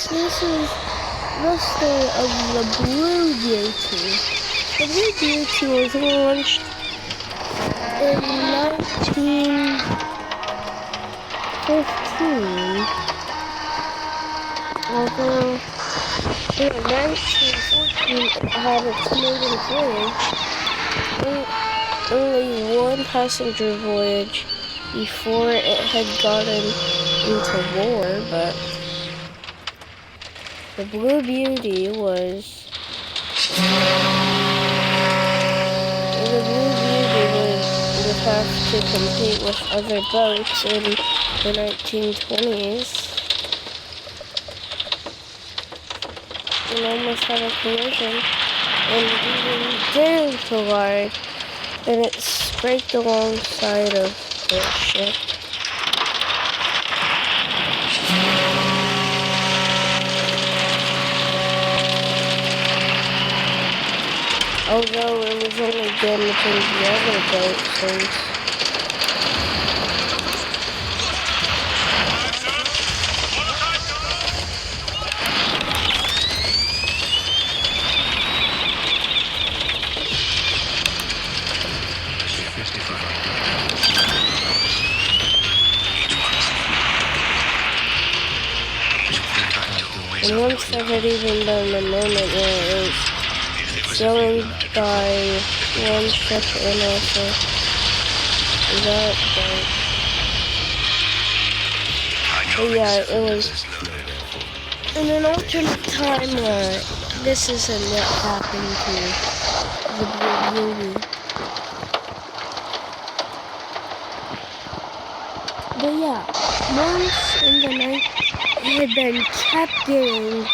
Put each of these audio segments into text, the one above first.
guys, this is the story of the Blue Beauty. The Blue Beauty was launched in 1915, although in 1914 it had its maiden voyage, only one passenger voyage before it had gotten into war, but the Blue Beauty would have to compete with other boats in the 1920s and almost had a collision and even did collide, and it scraped alongside of the ship. Although it was only damaging the other boats, since and once there had even been a moment where it was joined by one ship and also that boat. But yeah, it was in an alternate timeline. This isn't what happened to the Blue Beauty. But yeah, once in the night, it had been kept getting.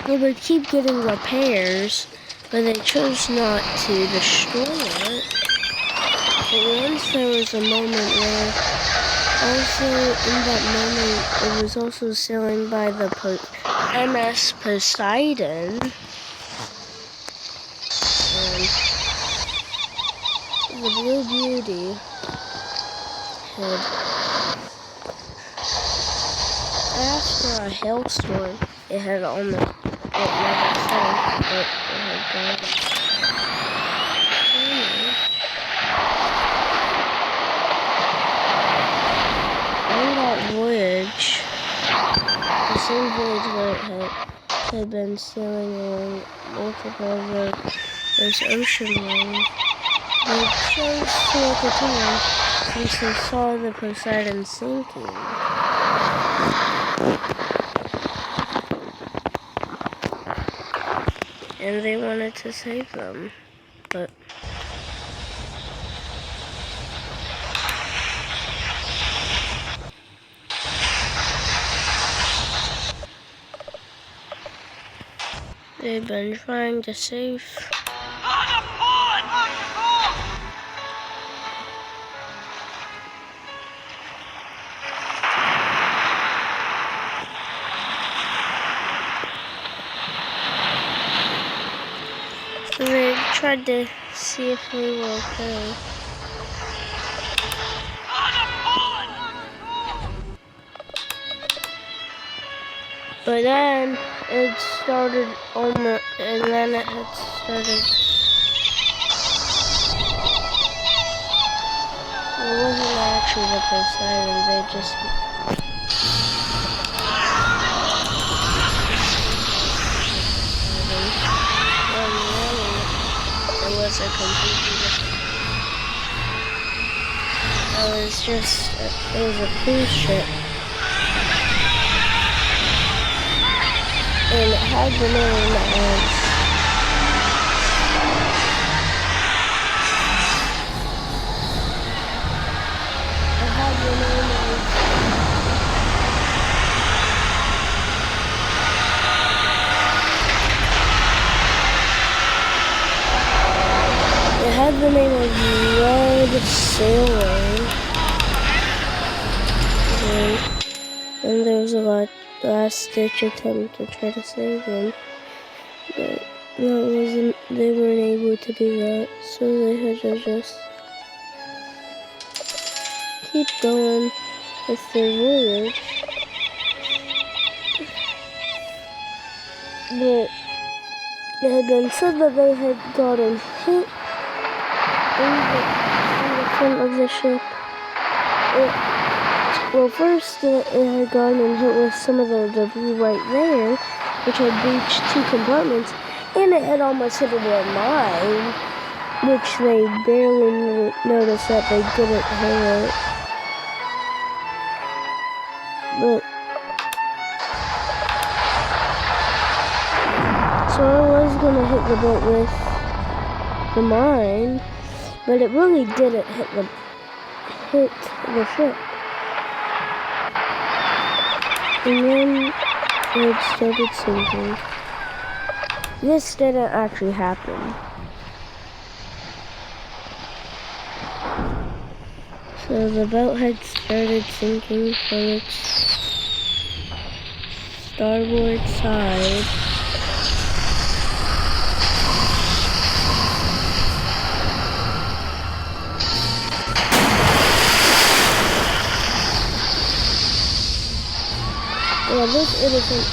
They would keep getting repairs, but they chose not to destroy it. But once there was a moment where, also in that moment, it was also sailing by the RMS Poseidon. And the Blue Beauty had, after a hailstorm, it had almost, it never sank, but it had gone. On that voyage, the same voyage where it had been sailing along multiple of those ocean lanes, they chose to look at time since they saw the Poseidon sinking. And they wanted to save them, but they've been trying to save. So they tried to see if we were okay. But then it started almost, and then it had started. It wasn't actually the Poseidon, they just. It was a completely different. It was a cruise ship. And it had the name of Red Sailor. And there was a last-ditch attempt to try to save him, but they weren't able to do that, so they had to just keep going with their voyage. But it had been said that they had gotten hit in the front of the ship. Well, first it had gotten hit with some of the debris right there, which had breached 2 compartments, and it had almost hit a mine, which they barely noticed that they didn't hit it. But so I was gonna hit the boat with the mine, but it really didn't hit the ship. And then it started sinking. This didn't actually happen. So the boat had started sinking from its starboard side. Yeah, this innocent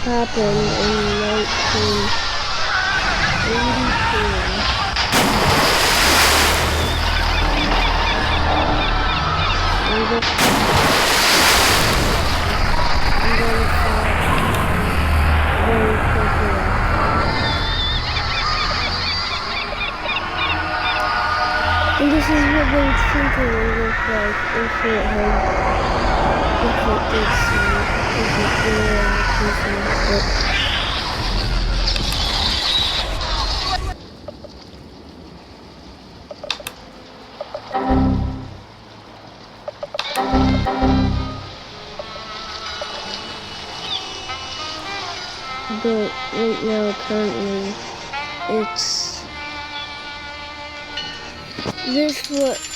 happened in 1982. And this is what they think it would look like if it did sink, if it did but right now currently it's this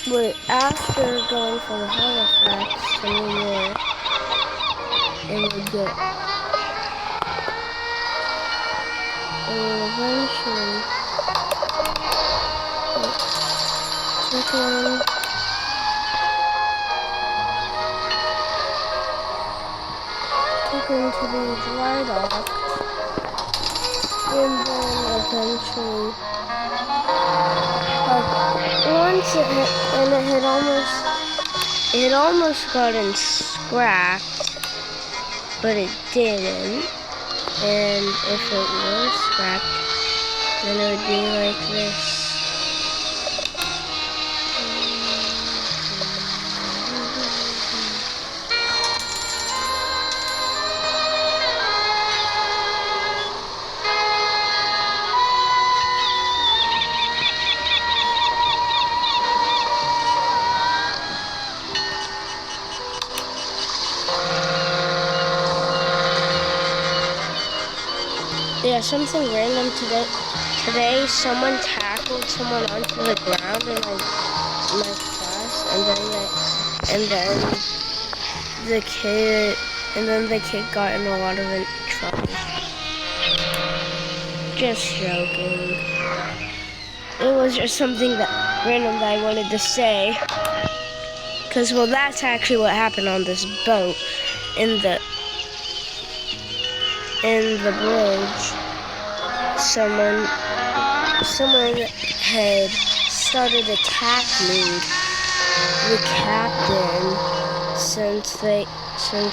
what after going from Halifax to New York, it would get, and eventually took on to be dry docked, and then eventually once it hit, and it had almost gotten scrapped, but it didn't. And if it was scrapped, then it would be like this. Yeah, something random today someone tackled someone onto the ground in my class, and then the kid got in a lot of trouble. Just joking. It was just something random that I wanted to say. Cause well, that's actually what happened on this boat in the bridge. Someone had started attacking the captain since they should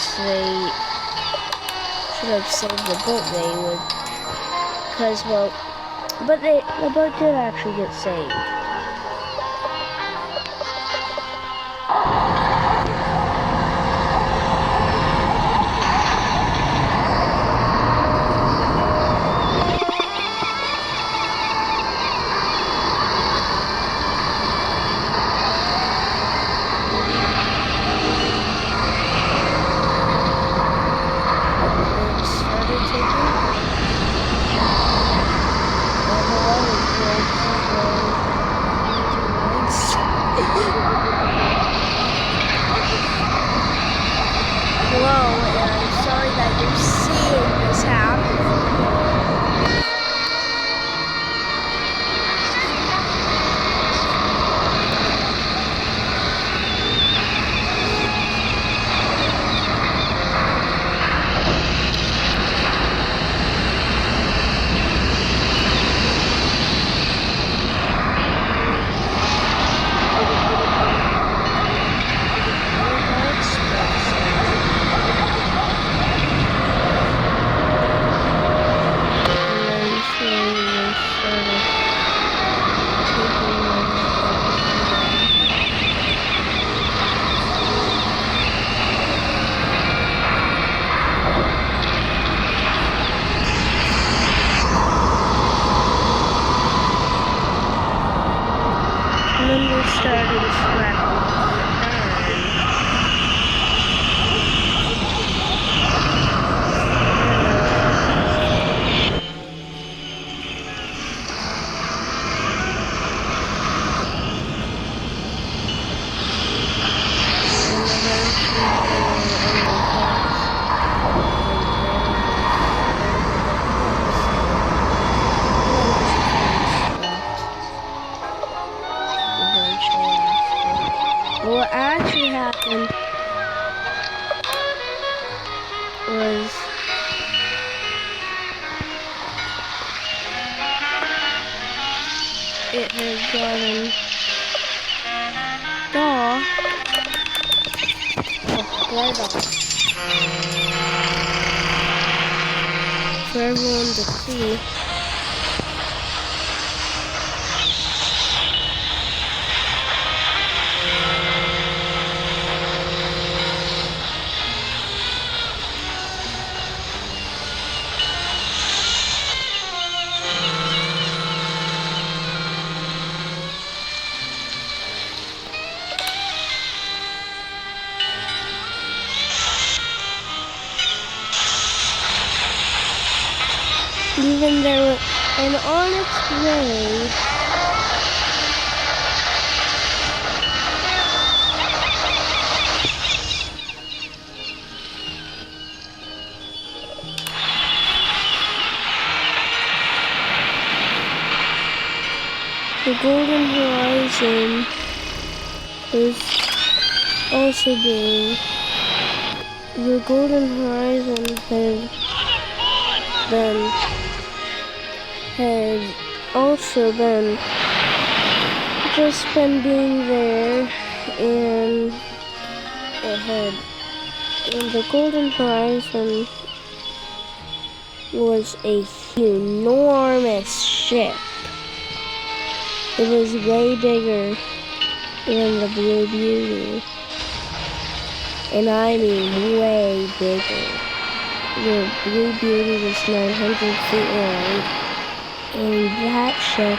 have saved the boat. They would, but the boat did actually get saved. then they started scrapping what actually happened was it had gotten dark for everyone to see. Even there, and on its way, the Golden Horizon is also being, the Golden Horizon had also been just been being there, and the Golden Horizon was a enormous ship. It was way bigger than the Blue Beauty, and I mean way bigger. The Blue Beauty was 900 feet long, and that ship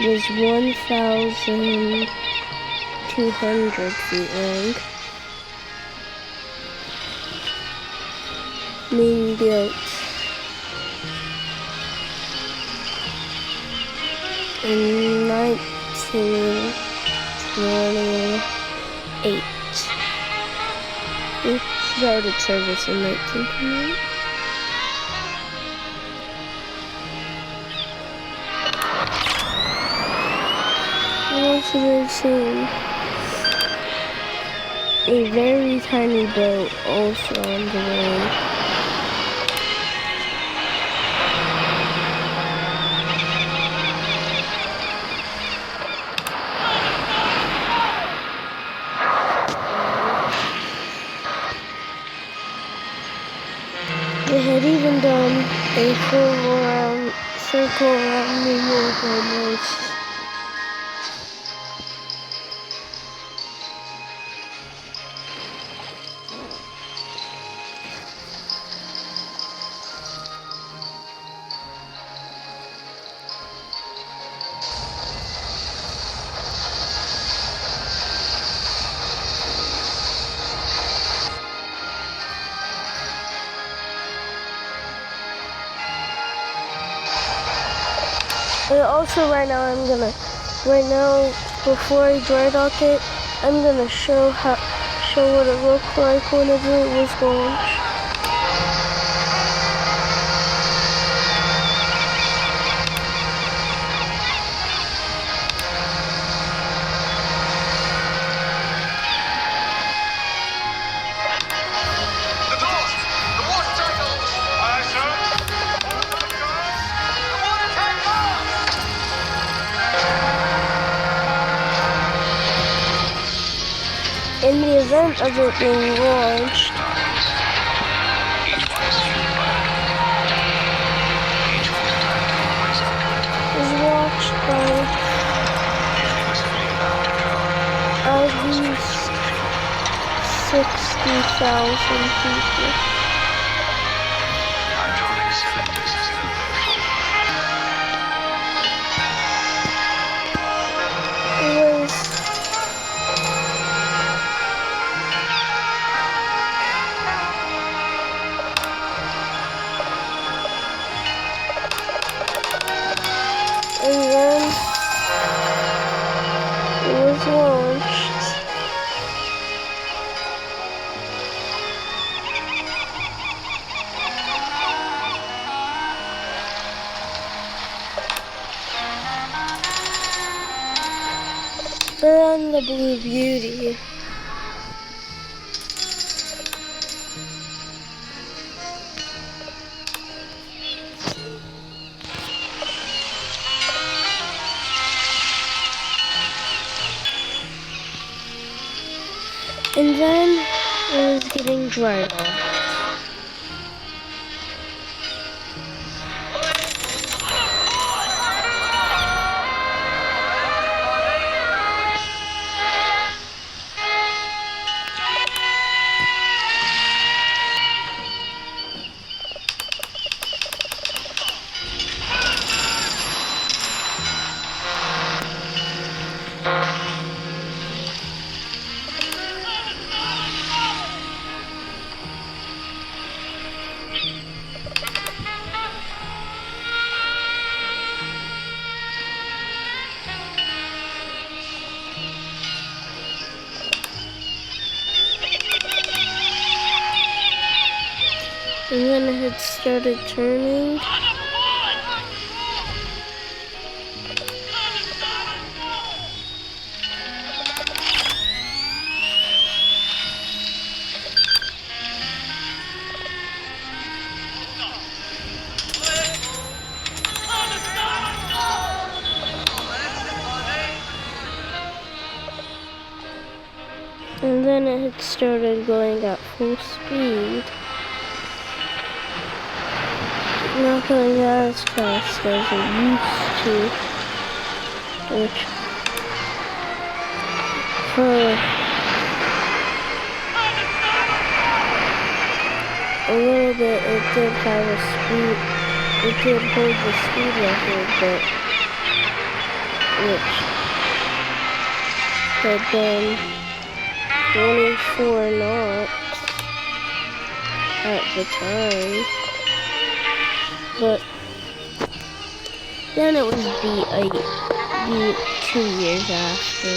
was 1,200 feet long. Being built in 1928. It started service in 1928. Also, we've seen a very tiny boat also on the way. They had even done a full circle around New York almost. And also right now before I dry dock it, I'm gonna show what it looked like whenever it was launched. In the event of it being launched, is watched by at least 60,000 people. We're on the Blue Beauty. And then it was getting dried off. And then it had started turning. And then it had started going at full speed. Not going as fast as it used to, which for a little bit it did have a speed, it did hold the speed record, but which had been 24 knots at the time. But then it was beat 2 years after.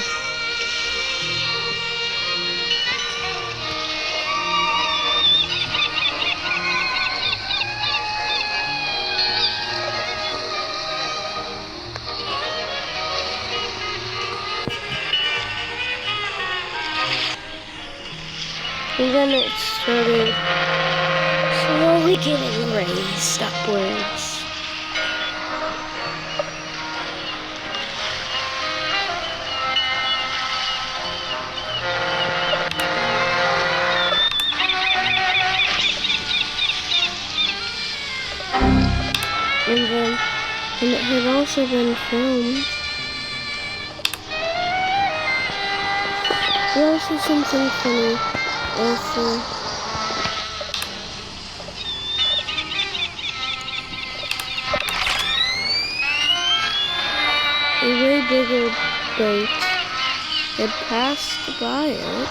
And then it started slowly getting raised upwards. And it had also been filmed. There's also something funny. Also, a way bigger boat had passed by it.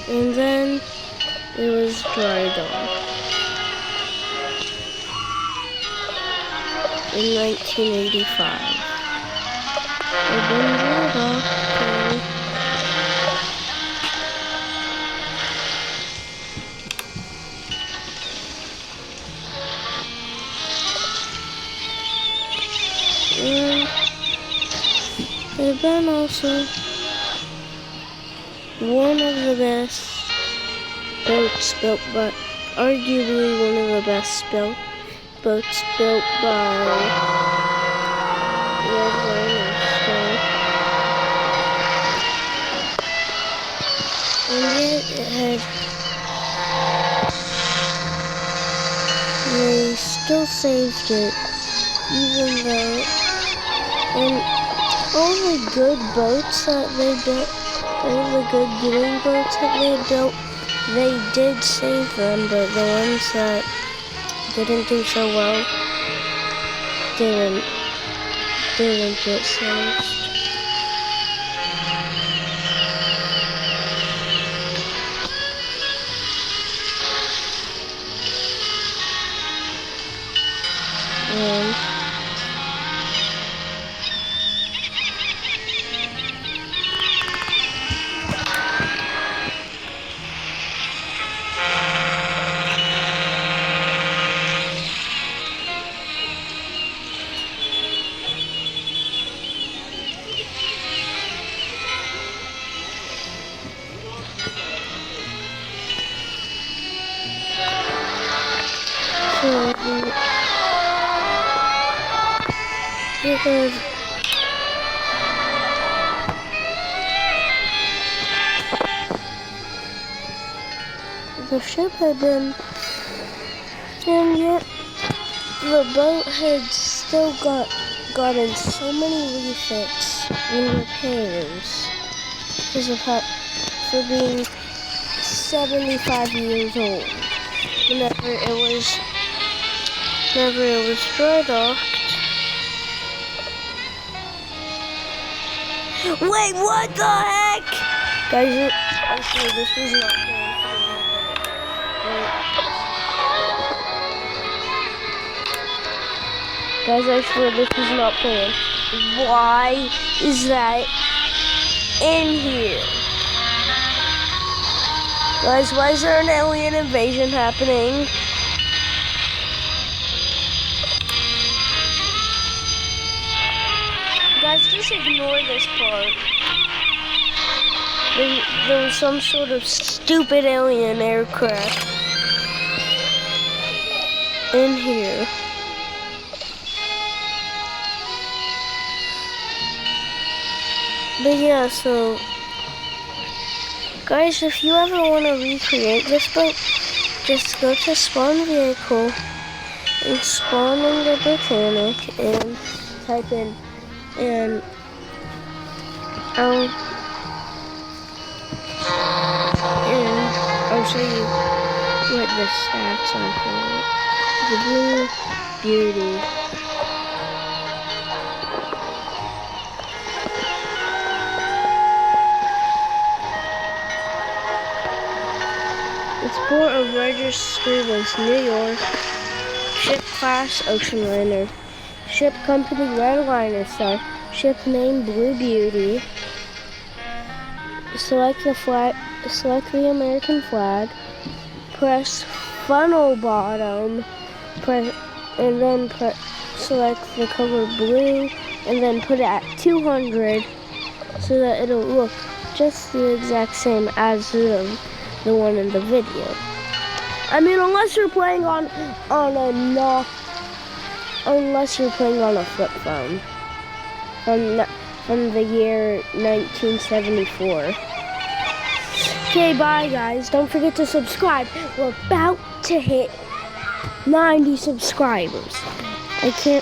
And then it was dried on in 1985. It been dried off and it had been also one of the best boats built by, arguably one of the best boats built by RMS. And yet it had, they still saved it, even though, and all the good boats that they built, all the good doing boats that they built, they did save them, but the ones that didn't do so well didn't get saved. The ship had been, and yet the boat had still gotten so many refits and repairs because of how, for being 75 years old. Whenever it was dry docked. Wait, what the heck? Guys, actually this was not planned for the moment. Guys, I swear this was not planned. Why is that in here? Guys, why is there an alien invasion happening? Guys, just ignore this part. There was some sort of stupid alien aircraft in here. But yeah, so guys, if you ever want to recreate this boat, just go to spawn vehicle and spawn in the Britannic and type in, and I'll show you what the stats are for it. The Blue Beauty. Its port of registry was New York. Ship class Ocean Liner. Ship company Red Liner Star. Ship name Blue Beauty. Select the flag. Select the American flag. Press funnel bottom. And then select the color blue. And then put it at 200 so that it'll look just the exact same as the one in the video. I mean, unless you're playing on a flip phone from the year 1974. Okay, bye guys. Don't forget to subscribe. We're about to hit 90 subscribers. You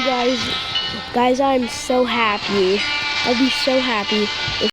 guys, I'm so happy. I'll be so happy if